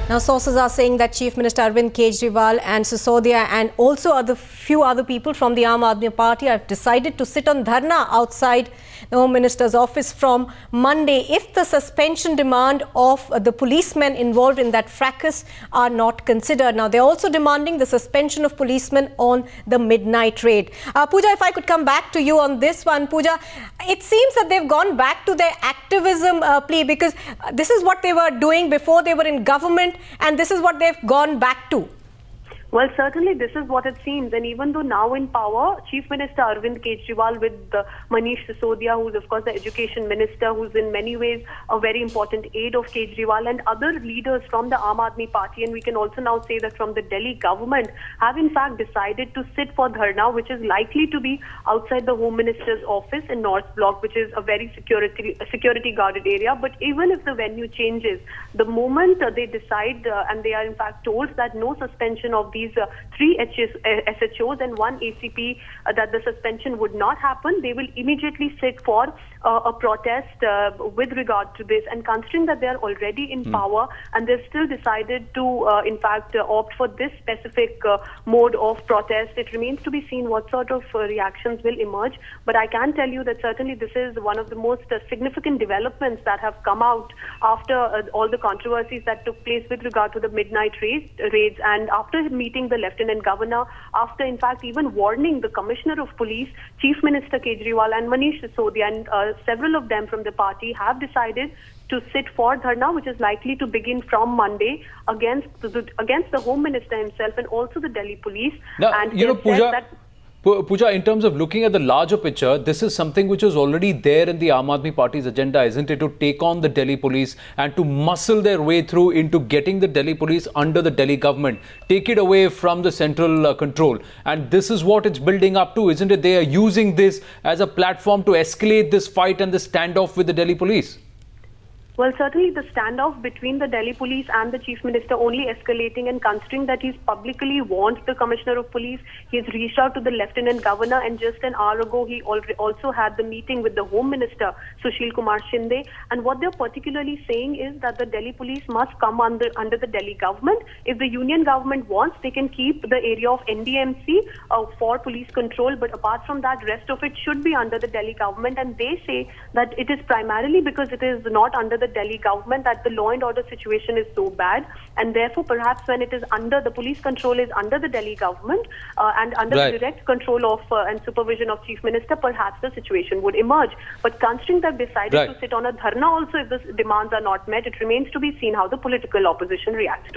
Now, sources are saying that Chief Minister Arvind Kejriwal and Sisodia and also few other people from the Aam Aadmi Party have decided to sit on dharna outside the Home Minister's office from Monday if the suspension demand of the policemen involved in that fracas are not considered. Now, they're also demanding the suspension of policemen on the midnight raid. Pooja, if I could come back to you on this one. Pooja, it seems that they've gone back to their activism plea because this is what they were doing before they were in government, and this is what they've gone back to. Well, certainly this is what it seems. And even though now in power, Chief Minister Arvind Kejriwal with Manish Sisodia, who's of course the Education Minister, who's in many ways a very important aide of Kejriwal, and other leaders from the Aam Aadmi Party, and we can also now say that from the Delhi government, have in fact decided to sit for dharna, which is likely to be outside the Home Minister's office in North Block, which is a very security guarded area. But even if the venue changes, the moment they decide and they are in fact told that no suspension of these three SHOs and one ACP, that the suspension would not happen, they will immediately sit for a protest with regard to this. And considering that they are already in power and they've still decided to, in fact, opt for this specific mode of protest, it remains to be seen what sort of reactions will emerge. But I can tell you that certainly this is one of the most significant developments that have come out after all the controversies that took place with regard to the midnight raids, and after meeting the Lieutenant Governor, after in fact even warning the Commissioner of Police, Chief Minister Kejriwal and Manish Sisodia, and several of them from the party have decided to sit for dharna, which is likely to begin from Monday against the Home Minister himself and also the Delhi police. Now, and Pooja, in terms of looking at the larger picture, this is something which is already there in the Aam Aadmi Party's agenda, isn't it? To take on the Delhi police and to muscle their way through into getting the Delhi police under the Delhi government, take it away from the central control. And this is what it's building up to, isn't it? They are using this as a platform to escalate this fight and the standoff with the Delhi police. Well, certainly the standoff between the Delhi police and the Chief Minister only escalating, and considering that he's publicly warned the Commissioner of Police, he's reached out to the Lieutenant Governor, and just an hour ago he also had the meeting with the Home Minister, Sushil Kumar Shinde. And what they're particularly saying is that the Delhi police must come under the Delhi government. If the union government wants, they can keep the area of NDMC for police control, but apart from that, rest of it should be under the Delhi government. And they say that it is primarily because it is not under the Delhi government that the law and order situation is so bad, and therefore perhaps when it is under the police control is under the Delhi government and under the direct control of and supervision of Chief Minister, perhaps the situation would emerge. But considering that decided to sit on a dharna also if the demands are not met, it remains to be seen how the political opposition reacts to it.